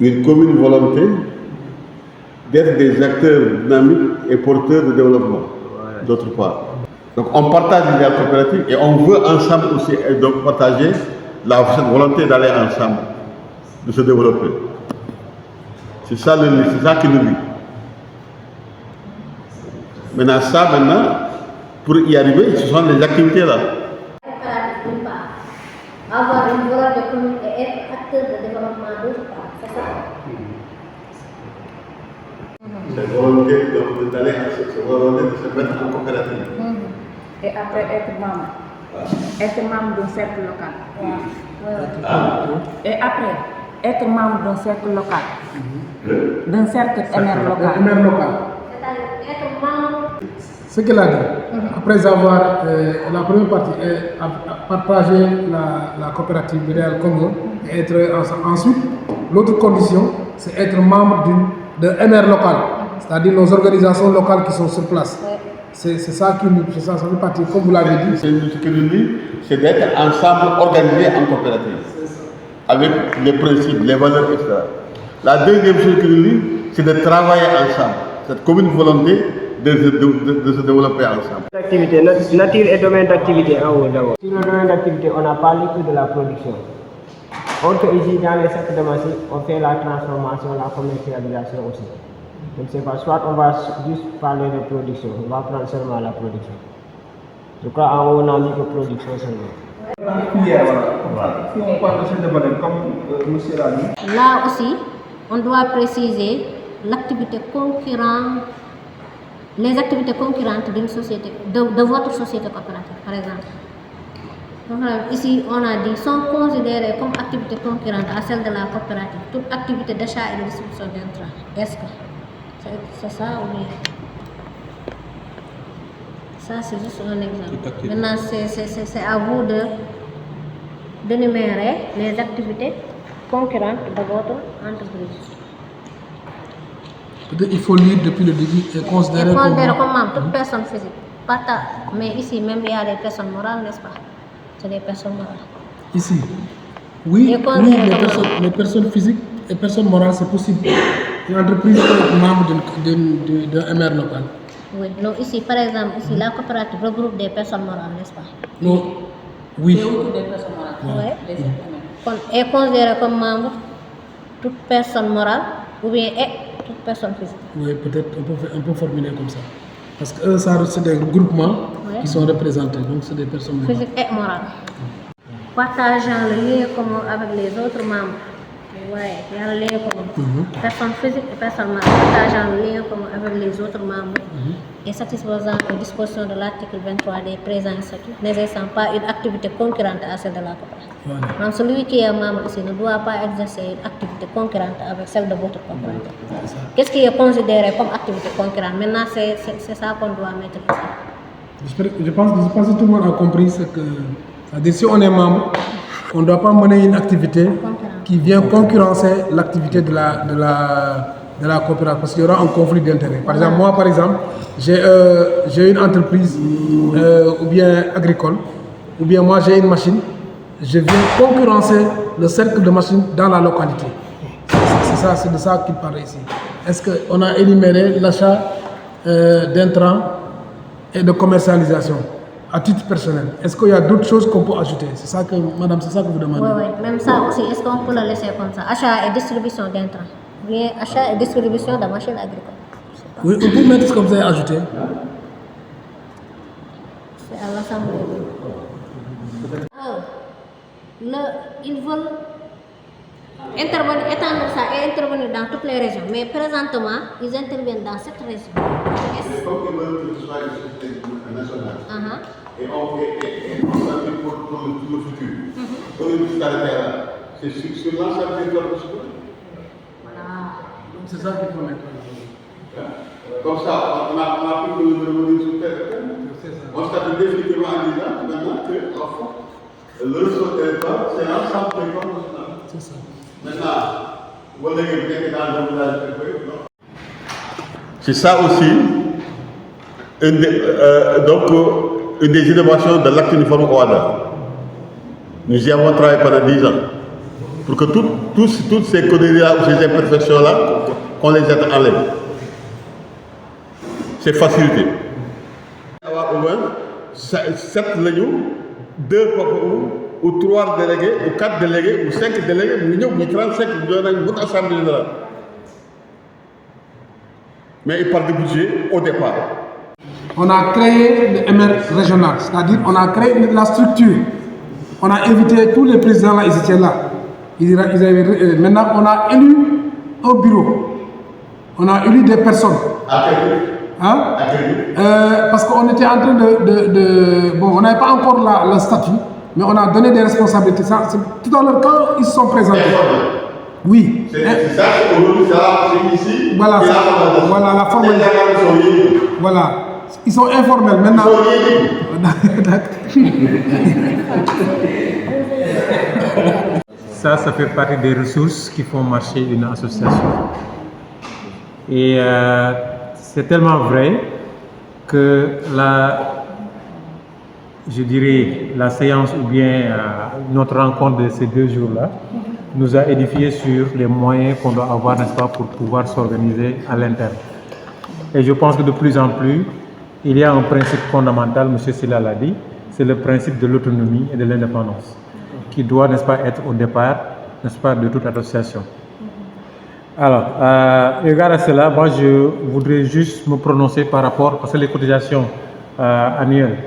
une commune volonté d'être des acteurs dynamiques et porteurs de développement, d'autre part. Donc on partage l'idéal coopératif et on veut ensemble aussi donc partager cette volonté d'aller ensemble, de se développer. C'est ça qui nous lie. Maintenant, pour y arriver, ce sont les activités là. Avoir une volonté commune et être acteur de développement d'autre part, c'est ça? Cette volonté d'aller cette volonté de se mettre en coopérative. Et après être membre. Être membre d'un cercle local. Et après, être membre d'un cercle local. D'un cercle MR local. MR local. C'est-à-dire être membre. Ce qu'elle a dit, après avoir la première partie, partager la coopérative idéal commun et être ensuite, l'autre condition, c'est être membre de MR local, c'est-à-dire nos organisations locales qui sont sur place. C'est ça ça fait partie, comme vous l'avez dit. Ce que nous dit, c'est d'être ensemble organisés en coopérative, avec les principes, les valeurs, etc. La deuxième chose que nous dit, c'est de travailler ensemble, cette commune volonté de se développer ensemble. Activité, nature et domaine d'activité en haut d'abord. Sur le domaine d'activité, on a parlé que de la production. Or que ici, dans les secteurs de machine, on fait la transformation, la commercialisation aussi. Je ne sais pas, soit on va juste parler de production, on va prendre seulement la production. Je crois en haut, on a mis que production seulement. Si on parle de ce domaine, comme monsieur l'a dit. Là aussi, on doit préciser l'activité concurrente, les activités concurrentes d'une société, de votre société coopérative, par exemple. Donc, ici, on a dit, sont considérées comme activités concurrentes à celles de la coopérative, toute activité d'achat et de distribution d'intrants. Est-ce que c'est ça ou bien? Ça, c'est juste un exemple. Maintenant, c'est à vous d'énumérer les activités concurrentes de votre entreprise. Il faut lire depuis le début et considérer comme toute personne physique. Mais ici, même il y a des personnes morales, n'est-ce pas? C'est des personnes morales. Ici, oui, les personnes physiques et personnes morales, c'est possible. Une entreprise peut être membre d'un MR local. Oui, non, ici, par exemple, ici, la coopérative regroupe des personnes morales, n'est-ce pas? Non, oui. C'est autour des personnes morales. Oui. Est considéré comme membre toute personne morale ou bien toute personne physique. Oui, peut-être on peut formuler comme ça. Parce que ça, c'est des groupements qui sont représentés, donc c'est des personnes morales. Physique et morale. Partageant le lien commun avec les autres membres. Oui, il y a le lien commun. Personne physique et personne morale partageant le lien commun avec les autres membres et satisfaisant aux dispositions de l'article 23 des présents statuts, n'exerçant pas une activité concurrente à celle de la coopérative. Voilà. Donc celui qui est membre ici ne doit pas exercer une activité concurrente avec celle de votre coopérative. Qu'est-ce qui est considéré comme activité concurrente? Maintenant, c'est ça qu'on doit mettre ici. Je pense que tout le monde a compris ce que... C'est-à-dire, si on est membre, on ne doit pas mener une activité qui vient concurrencer l'activité de la coopérative, parce qu'il y aura un conflit d'intérêts. Par exemple, moi, j'ai une entreprise ou bien agricole, ou bien moi j'ai une machine, je viens concurrencer le cercle de machines dans la localité. C'est de ça qu'il parle ici. Est-ce qu'on a énuméré l'achat d'intrants et de commercialisation à titre personnel? Est-ce qu'il y a d'autres choses qu'on peut ajouter? C'est ça que, madame, c'est ça que vous demandez? Oui, même ça aussi, est-ce qu'on peut le laisser comme ça? Achat et distribution d'intrants, bien achat et distribution de machines agricoles. Oui, on peut mettre comme ça ajouter. C'est à l'Assemblée. Ils veulent intervenir, étendre ça et intervenir dans toutes les régions, mais présentement, ils interviennent dans cette région. C'est comme ils veulent que ce soit une société nationale. Et on s'appuie pour le futur. Pour une petite là, c'est sur l'ensemble des territoires. Voilà. C'est ça qu'il faut mettre. Comme ça, on a pu revenir sur terre. On s'appuie définitivement en disant maintenant que, en fond, le ressort territoire, c'est l'ensemble des territoires nationaux. C'est ça. Maintenant, vous voyez que dans le village, c'est ça aussi, une des innovations de l'acte uniforme OADA. Nous y avons travaillé pendant 10 ans. pour que toutes ces conneries-là ou ces imperfections-là, qu'on les enlève. C'est facilité. Avoir au moins 7 légumes, 2 ou 3 délégués, ou 4 délégués, ou 5 délégués, ou 35 millions de assemblée générale. Mais il parle de budget au départ. On a créé le MR régional, c'est-à-dire on a créé la structure. On a invité tous les présidents là, ils étaient là. Maintenant, on a élu un bureau. On a élu des personnes. Hein? Parce qu'on était en train bon, on n'avait pas encore le statut, mais on a donné des responsabilités. Ça, tout à l'heure, quand ils se sont présentés. Oui. C'est ça, aujourd'hui, c'est ici. Voilà, voilà la formalité. Voilà. Ils sont informels maintenant. Ça fait partie des ressources qui font marcher une association. Et c'est tellement vrai que je dirais, la séance ou bien notre rencontre de ces 2 jours-là nous a édifié sur les moyens qu'on doit avoir, n'est-ce pas, pour pouvoir s'organiser à l'interne. Et je pense que de plus en plus, il y a un principe fondamental, M. Sylla l'a dit, c'est le principe de l'autonomie et de l'indépendance, qui doit, n'est-ce pas, être au départ, n'est-ce pas, de toute association. Alors, regard à cela, moi je voudrais juste me prononcer par rapport, parce que les cotisations annuelles,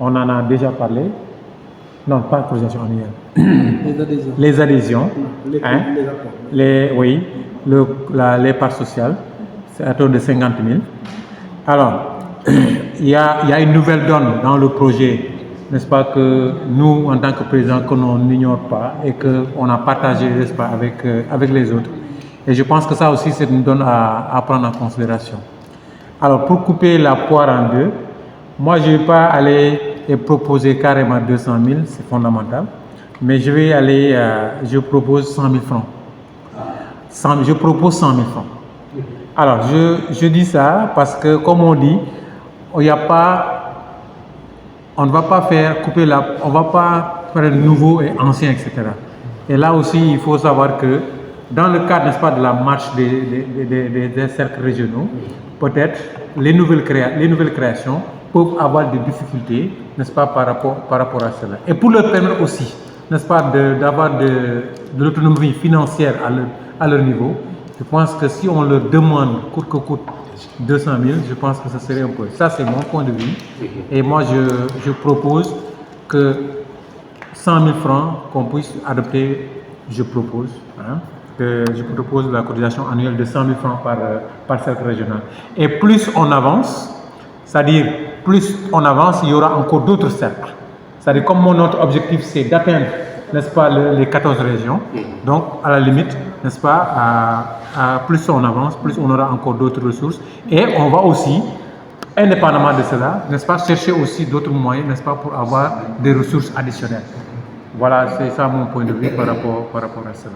on en a déjà parlé. Non, pas cotisations annuelles. Les adhésions. Oui, les parts sociales, c'est à tour de 50 000. Alors, il y a une nouvelle donne dans le projet, n'est-ce pas, que nous, en tant que président, que l'on n'ignore pas et qu'on a partagé, n'est-ce pas, avec les autres. Et je pense que ça aussi, c'est une donne à prendre en considération. Alors, pour couper la poire en 2, moi, je ne vais pas aller et proposer carrément 200 000, c'est fondamental. Mais je vais aller, je propose 100 000 francs. Je propose 100 000 francs. Alors, je dis ça parce que, comme on dit, on ne va pas faire couper on ne va pas faire nouveau et ancien, etc. Et là aussi, il faut savoir que dans le cadre, n'est-ce pas, de la marche des cercles régionaux, peut-être les nouvelles créations peuvent avoir des difficultés, n'est-ce pas, par rapport à cela. Et pour leur permettre aussi, n'est-ce pas, d'avoir de l'autonomie financière à leur niveau, je pense que si on leur demande coûte que coûte 200 000, je pense que ça serait un peu. Ça, c'est mon point de vue. Et moi, je propose que 100 000 francs qu'on puisse adopter, je propose la cotisation annuelle de 100 000 francs par cercle régional. Et plus on avance, c'est-à-dire plus on avance, il y aura encore d'autres cercles. C'est-à-dire comme notre objectif, c'est d'atteindre, n'est-ce pas, les 14 régions. Donc, à la limite, n'est-ce pas, plus on avance, plus on aura encore d'autres ressources. Et on va aussi, indépendamment de cela, n'est-ce pas, chercher aussi d'autres moyens, n'est-ce pas, pour avoir des ressources additionnelles. Voilà, c'est ça mon point de vue par rapport à cela.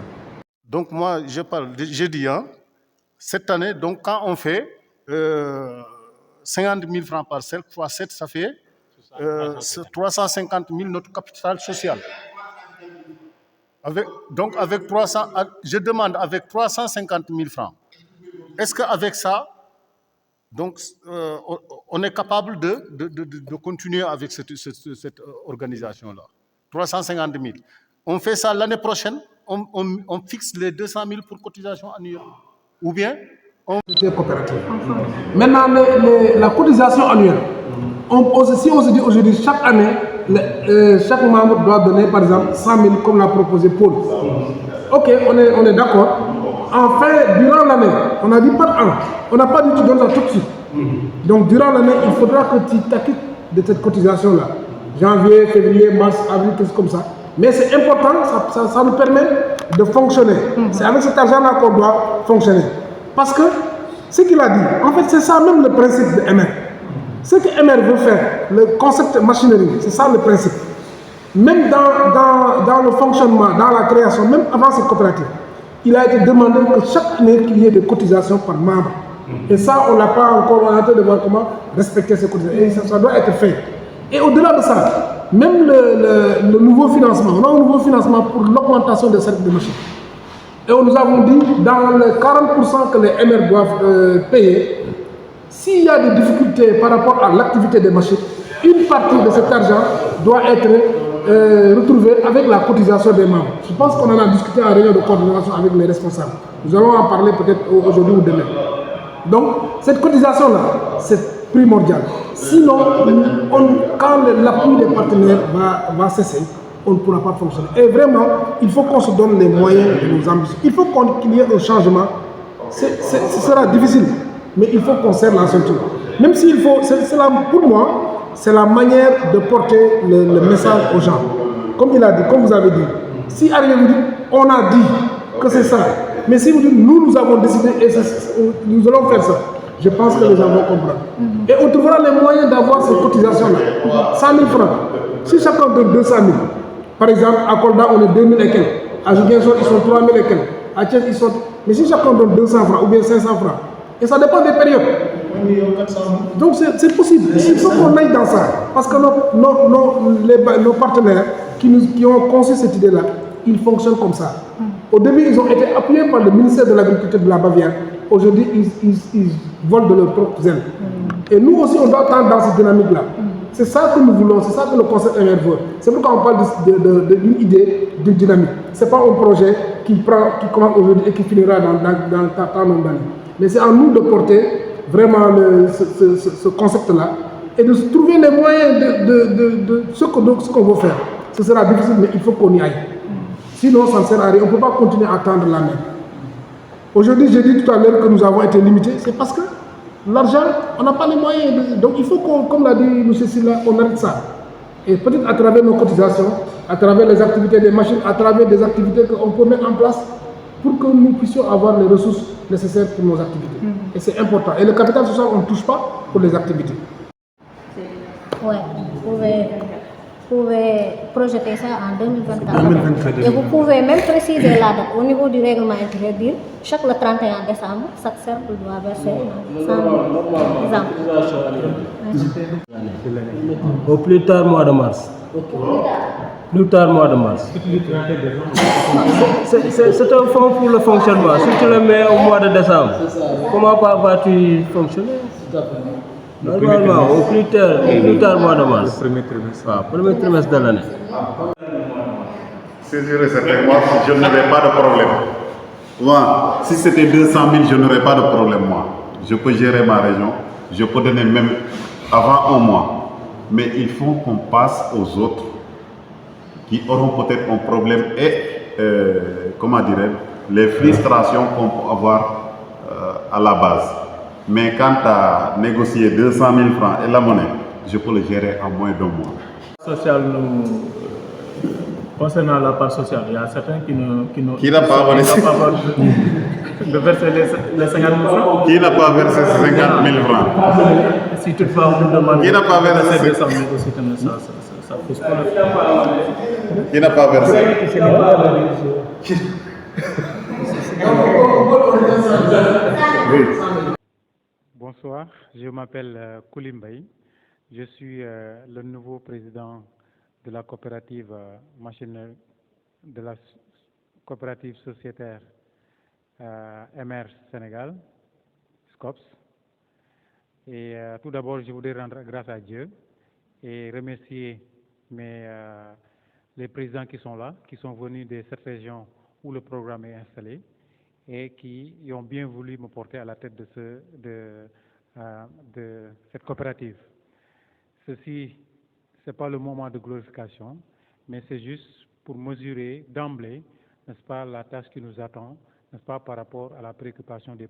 Donc moi, je dis, hein, cette année, donc quand on fait 50 000 francs par cercle, fois 7, ça fait 350 000 notre capital social. Avec 300, je demande avec 350 000 francs. Est-ce qu'avec ça, donc, on est capable de continuer avec cette organisation-là? 350 000. On fait ça l'année prochaine, on fixe les 200 000 pour cotisation annuelle. Ou bien Maintenant, la cotisation annuelle, si on se dit aujourd'hui, chaque année, chaque membre doit donner par exemple 100 000 comme l'a proposé Paul. Ok, on est d'accord. Enfin, durant l'année, on n'a dit pas un. On n'a pas dit tu donnes ça tout de suite. Donc durant l'année, il faudra que tu t'acquittes de cette cotisation-là. Janvier, février, mars, avril, tout comme ça. Mais c'est important, ça nous permet de fonctionner. C'est avec cet argent-là qu'on doit fonctionner. Parce que ce qu'il a dit, en fait, c'est ça même le principe de MR. Ce que MR veut faire, le concept machinerie, c'est ça le principe. Même dans le fonctionnement, dans la création, même avant cette coopérative, il a été demandé que chaque année, qu'il y ait des cotisations par membre. Et ça, on n'a pas encore, on a hâte de voir comment respecter ces cotisations. Et ça doit être fait. Et au-delà de ça, même le nouveau financement, on a un nouveau financement pour l'augmentation des cercles de machines. Et nous avons dit, dans les 40% que les MR doivent payer, s'il y a des difficultés par rapport à l'activité des machines, une partie de cet argent doit être retrouvée avec la cotisation des membres. Je pense qu'on en a discuté en réunion de coordination avec les responsables. Nous allons en parler peut-être aujourd'hui ou demain. Donc, cette cotisation-là, c'est primordial. Sinon, quand l'appui des partenaires va cesser, on ne pourra pas fonctionner. Et vraiment, il faut qu'on se donne les moyens de nos ambitions. Il faut qu'il y ait un changement. Ce sera difficile, mais il faut qu'on serre la ceinture. Même s'il faut, pour moi, c'est la manière de porter le message aux gens. Comme il a dit, comme vous avez dit, si arrivé vous dites, on a dit que c'est ça, mais si vous dites, nous avons décidé et nous allons faire ça, je pense que les gens vont comprendre. Et on trouvera les moyens d'avoir ces cotisations-là. 100 000 francs. Si chacun donne 200 000, par exemple, à Kolda, on est 2 000 et quelques. À Ziguinchor, ils sont 3 000 et quelques. À Thiès, ils sont... Mais si chacun donne 200 francs ou bien 500 francs, et ça dépend des périodes. Donc c'est possible. Il faut qu'on aille dans ça. Parce que nos partenaires qui ont conçu cette idée-là, ils fonctionnent comme ça. Au début, ils ont été appuyés par le ministère de l'Agriculture de la Bavière. Aujourd'hui, ils volent de leurs propres ailes. Et nous aussi, on doit tendre dans cette dynamique-là. C'est ça que nous voulons, c'est ça que le concept MR veut. C'est pourquoi on parle d'une idée, d'une dynamique. Ce n'est pas un projet qui commence aujourd'hui et qui finira dans tant nombre d'années. Mais c'est à nous de porter vraiment ce concept-là et de trouver les moyens de ce qu'on veut faire. Ce sera difficile, mais il faut qu'on y aille. Sinon, ça ne sert à rien. On ne peut pas continuer à tendre la main. Aujourd'hui, j'ai dit tout à l'heure que nous avons été limités. C'est parce que l'argent, on n'a pas les moyens. Donc il faut comme l'a dit M. Silla, on arrête ça. Et peut-être à travers nos cotisations, à travers les activités des machines, à travers des activités qu'on peut mettre en place pour que nous puissions avoir les ressources nécessaires pour nos activités. Et c'est important. Et le capital social, on ne touche pas pour les activités. Oui, vous pouvez projeter ça en 2024. Et vous pouvez même préciser la date au niveau du règlement intérieur, dire chaque le 31 décembre, chaque cercle doit verser 100 Au plus tard mois de mars. Plus tard mois de mars. C'est un fonds pour le fonctionnement. Si tu le mets au mois de décembre, comment vas-tu fonctionner? Normalement, au plus tard mois de mars. Le premier trimestre. Premier trimestre de l'année. Saisir certains mois, je n'aurais pas de problème. Moi, si c'était 200 000, je n'aurais pas de problème, moi. Je peux gérer ma région, je peux donner même avant un mois. Mais il faut qu'on passe aux autres qui auront peut-être un problème et, comment dirais-je, les frustrations qu'on peut avoir à la base. Mais quand tu as négocié 200 000 francs et la monnaie, je peux le gérer en moins d'un mois. Concernant la part sociale, il y a certains qui n'a pas versé de verser les 50 000 francs. Qui n'a pas versé 50 000 francs? Si toutefois on nous demande qui n'a pas versé 200 000 aussi, ça pose pas. Qui n'a pas versé? Oui. Bonsoir, je m'appelle Koulimbay. Je suis le nouveau président de la coopérative de la coopérative sociétaire MR Sénégal, SCOPS. Et tout d'abord, je voudrais rendre grâce à Dieu et remercier les présidents qui sont là, qui sont venus de cette région où le programme est installé et qui ont bien voulu me porter à la tête de cette coopérative. Ceci, ce n'est pas le moment de glorification, mais c'est juste pour mesurer d'emblée, n'est-ce pas, la tâche qui nous attend, n'est-ce pas, par rapport à la préoccupation des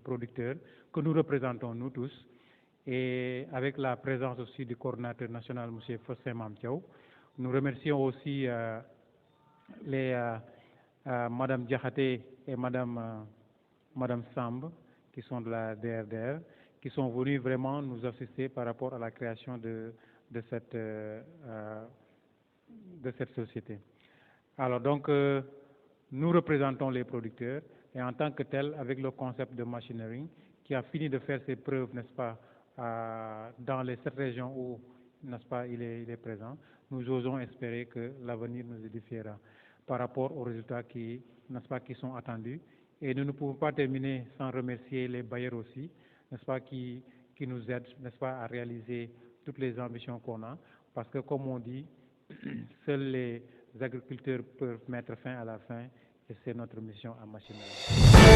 producteurs que nous représentons, nous tous, et avec la présence aussi du coordinateur national, M. Fossé Mamtiaou. Nous remercions aussi Mme Diakhaté et Mme Samb, qui sont de la DRDR, qui sont venus vraiment nous assister par rapport à la création de cette société. Alors donc, nous représentons les producteurs et en tant que tel, avec le concept de machinerie, qui a fini de faire ses preuves, n'est-ce pas, dans les 7 régions où n'est-ce pas, il est présent, nous osons espérer que l'avenir nous édifiera par rapport aux résultats qui, n'est-ce pas, qui sont attendus. Et nous ne pouvons pas terminer sans remercier les bailleurs aussi, n'est-ce pas, qui nous aident, n'est-ce pas, à réaliser toutes les ambitions qu'on a, parce que comme on dit, seuls les agriculteurs peuvent mettre fin à la faim et c'est notre mission à Machinel.